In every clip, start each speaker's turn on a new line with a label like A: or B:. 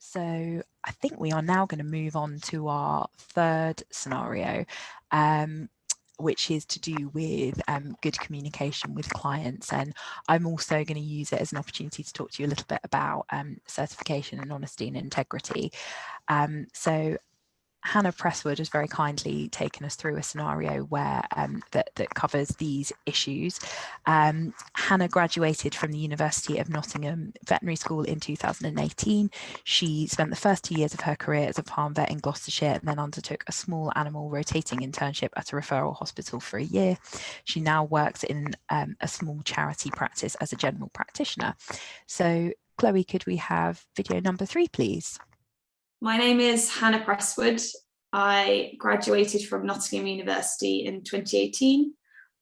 A: So I think we are now going to move on to our third scenario, which is to do with good communication with clients. And I'm also going to use it as an opportunity to talk to you a little bit about certification and honesty and integrity. So Hannah Presswood has very kindly taken us through a scenario where that covers these issues. Hannah graduated from the University of Nottingham Veterinary School in 2018. She spent the first 2 years of her career as a farm vet in Gloucestershire and then undertook a small animal rotating internship at a referral hospital for a year. She now works in a small charity practice as a general practitioner. So Chloe, could we have video number 3, please?
B: My name is Hannah Presswood. I graduated from Nottingham University in 2018.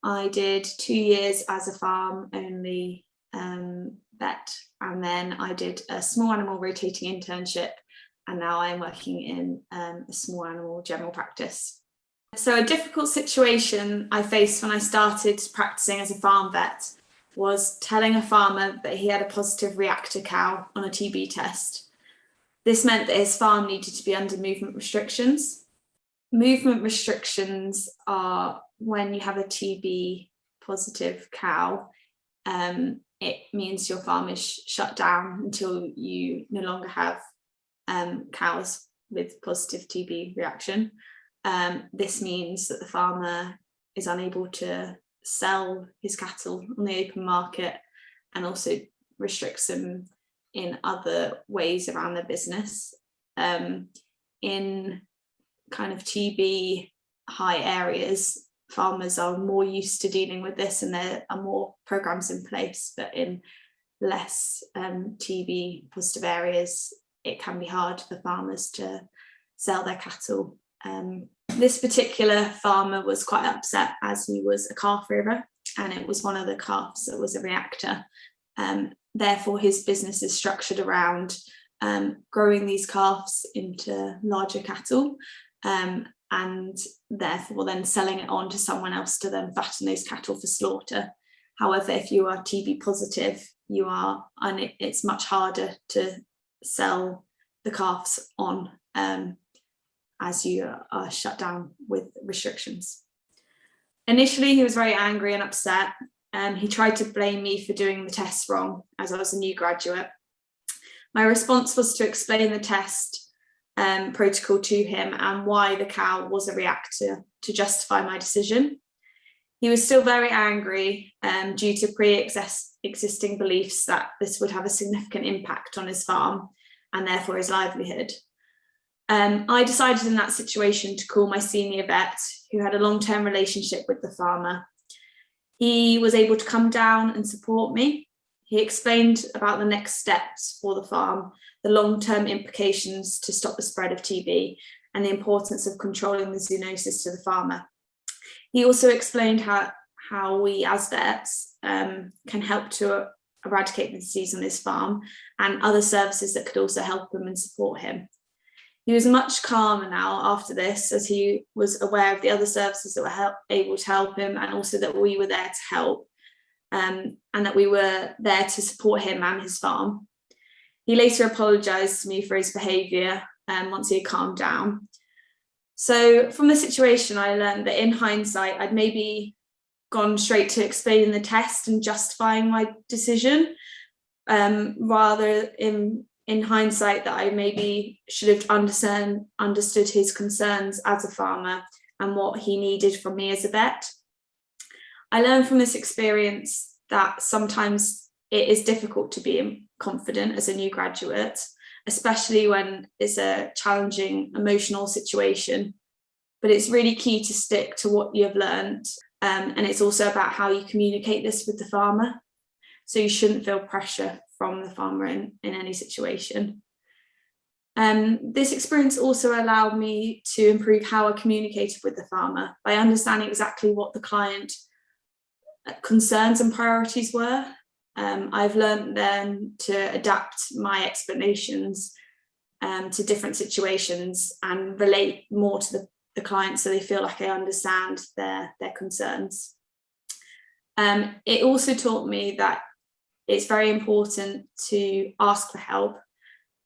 B: I did 2 years as a farm only vet, and then I did a small animal rotating internship, and now I'm working in a small animal general practice. So a difficult situation I faced when I started practicing as a farm vet was telling a farmer that he had a positive reactor cow on a TB test. This meant that his farm needed to be under movement restrictions. Movement restrictions are when you have a TB positive cow, it means your farm is shut down until you no longer have cows with positive TB reaction. This means that the farmer is unable to sell his cattle on the open market and also restricts them in other ways around their business. In kind of TB high areas, farmers are more used to dealing with this and there are more programs in place, but in less TB positive areas, it can be hard for farmers to sell their cattle. This particular farmer was quite upset as he was a calf rearer and it was one of the calves that was a reactor. Therefore, his business is structured around growing these calves into larger cattle and therefore then selling it on to someone else to then fatten those cattle for slaughter. However, if you are TB positive, it's much harder to sell the calves on as you are shut down with restrictions. Initially, he was very angry and upset. He tried to blame me for doing the tests wrong as I was a new graduate. My response was to explain the test protocol to him and why the cow was a reactor to justify my decision. He was still very angry due to pre-existing beliefs that this would have a significant impact on his farm and therefore his livelihood. I decided in that situation to call my senior vet, who had a long-term relationship with the farmer. He was able to come down and support me. He explained about the next steps for the farm, the long-term implications to stop the spread of TB, and the importance of controlling the zoonosis to the farmer. He also explained how we as vets can help to eradicate the disease on his farm and other services that could also help him and support him. He was much calmer now after this, as he was aware of the other services that were able to help him, and also that we were there to help, and that we were there to support him and his farm. He later apologised to me for his behaviour once he had calmed down. So from the situation, I learned that in hindsight, I'd maybe gone straight to explaining the test and justifying my decision, rather in hindsight that I maybe should have understood his concerns as a farmer and what he needed from me as a vet. I learned from this experience that sometimes it is difficult to be confident as a new graduate, especially when it's a challenging emotional situation. But it's really key to stick to what you have learned. And it's also about how you communicate this with the farmer. So you shouldn't feel pressure from the farmer in any situation. This experience also allowed me to improve how I communicated with the farmer by understanding exactly what the client concerns and priorities were. I've learned then to adapt my explanations to different situations and relate more to the client so they feel like I understand their concerns. It also taught me that it's very important to ask for help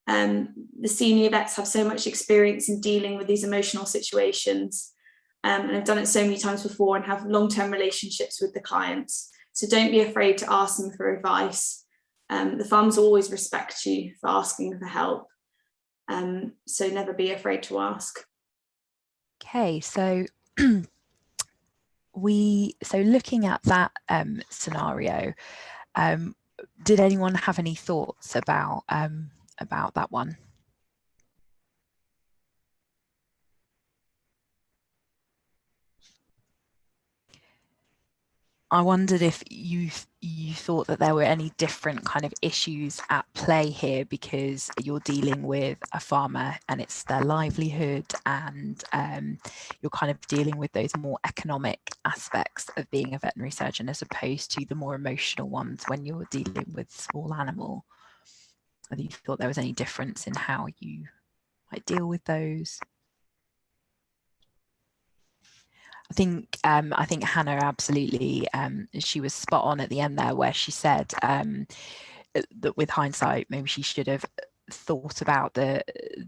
B: The senior vets have so much experience in dealing with these emotional situations, and have done it so many times before and have long-term relationships with the clients. So don't be afraid to ask them for advice. The farms always respect you for asking for help. So never be afraid to ask.
A: Okay, so looking at that scenario, did anyone have any thoughts about that one? I wondered if you thought that there were any different kind of issues at play here, because you're dealing with a farmer and it's their livelihood, and you're kind of dealing with those more economic aspects of being a veterinary surgeon as opposed to the more emotional ones when you're dealing with small animal. Whether you thought there was any difference in how you might deal with those. I think Hannah absolutely, she was spot on at the end there, where she said that with hindsight, maybe she should have thought about the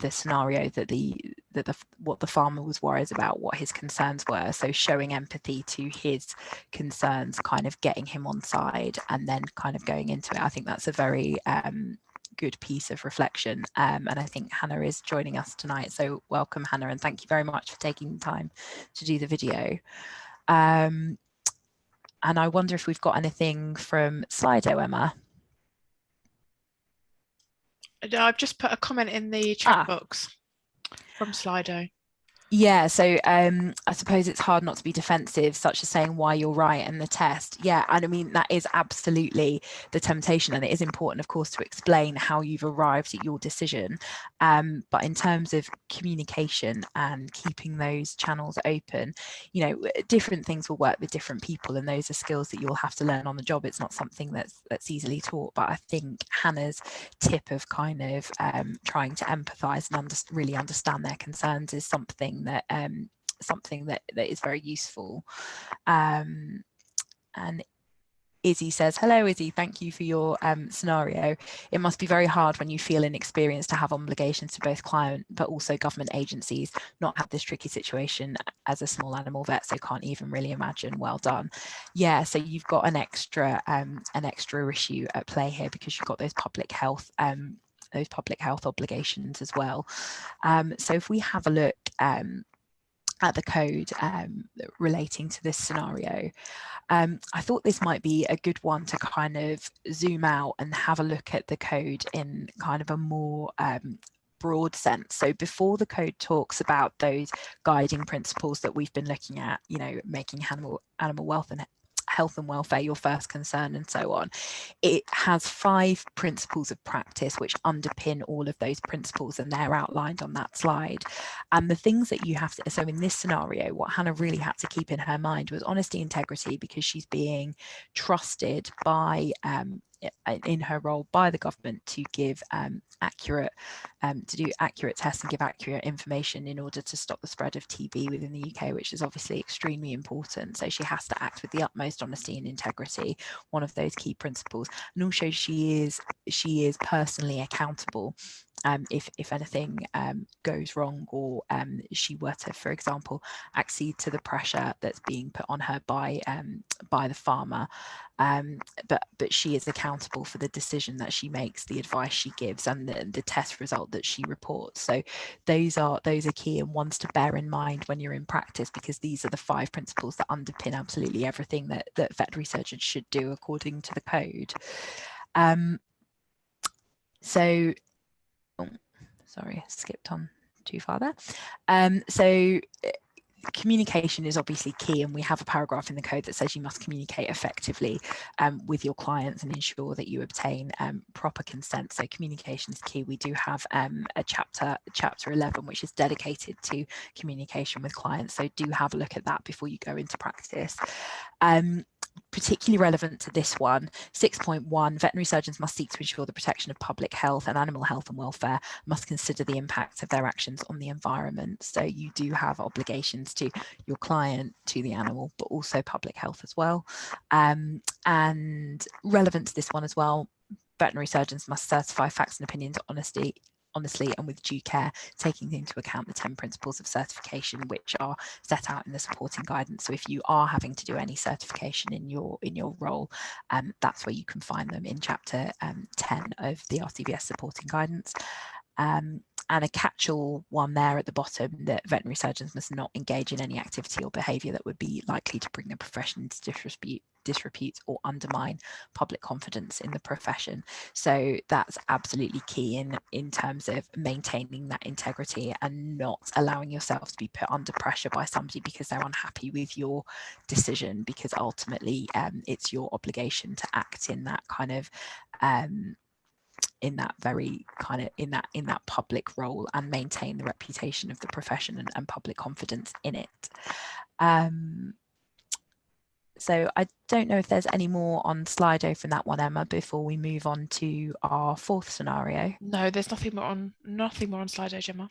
A: scenario that what the farmer was worried about, what his concerns were. So showing empathy to his concerns, kind of getting him on side, and then kind of going into it. I think that's a very good piece of reflection, and I think Hannah is joining us tonight, so welcome, Hannah, and thank you very much for taking the time to do the video. And I wonder if we've got anything from Slido, Emma.
C: I've just put a comment in the chat box from Slido.
A: Yeah, so I suppose it's hard not to be defensive, such as saying why you're right in the test. Yeah, and I mean, that is absolutely the temptation, and it is important, of course, to explain how you've arrived at your decision. But in terms of communication and keeping those channels open, you know, different things will work with different people, and those are skills that you'll have to learn on the job. It's not something that's easily taught. But I think Hannah's tip of kind of trying to empathise and really understand their concerns is something that that is very useful. And Izzy says, hello Izzy, thank you for your scenario. It must be very hard when you feel inexperienced to have obligations to both client but also government agencies, not have this tricky situation as a small animal vet, so can't even really imagine. Well done. Yeah, so you've got an extra issue at play here, because you've got those public health obligations as well. So if we have a look at the code relating to this scenario, I thought this might be a good one to kind of zoom out and have a look at the code in kind of a more broad sense. So before the code talks about those guiding principles that we've been looking at, you know, making animal health and welfare your first concern and so on, it has 5 principles of practice which underpin all of those principles, and they're outlined on that slide. And the things that you have to, so in this scenario, what Hannah really had to keep in her mind was honesty, integrity, because she's being trusted by in her role by the government to give accurate tests and give accurate information in order to stop the spread of TB within the UK, which is obviously extremely important. So she has to act with the utmost honesty and integrity, one of those key principles. And also she is personally accountable if anything goes wrong, or she were to, for example, accede to the pressure that's being put on her by the farmer. But she is accountable for the decision that she makes, the advice she gives, and the test result that she reports. So those are key and ones to bear in mind when you're in practice, because these are the 5 principles that underpin absolutely everything that veterinary surgeons should do according to the code. So, oh, sorry, I skipped on too far there. So communication is obviously key, and we have a paragraph in the code that says you must communicate effectively with your clients and ensure that you obtain proper consent. So communication is key. We do have a chapter 11, which is dedicated to communication with clients, so do have a look at that before you go into practice. Particularly relevant to this one, 6.1, veterinary surgeons must seek to ensure the protection of public health and animal health and welfare, must consider the impact of their actions on the environment. So you do have obligations to your client, to the animal, but also public health as well. And relevant to this one as well, veterinary surgeons must certify facts and opinions honestly and with due care, taking into account the 10 principles of certification which are set out in the supporting guidance. So if you are having to do any certification in your role, that's where you can find them in chapter 10 of the RCVS supporting guidance. And a catch-all one there at the bottom, that veterinary surgeons must not engage in any activity or behaviour that would be likely to bring the profession into disrepute or undermine public confidence in the profession. So that's absolutely key in terms of maintaining that integrity and not allowing yourself to be put under pressure by somebody because they're unhappy with your decision, because ultimately it's your obligation to act in that kind of in that very kind of in that public role and maintain the reputation of the profession and public confidence in it. So I don't know if there's any more on Slido from that one, Emma, before we move on to our fourth scenario.
C: No, there's nothing more on Slido, Gemma.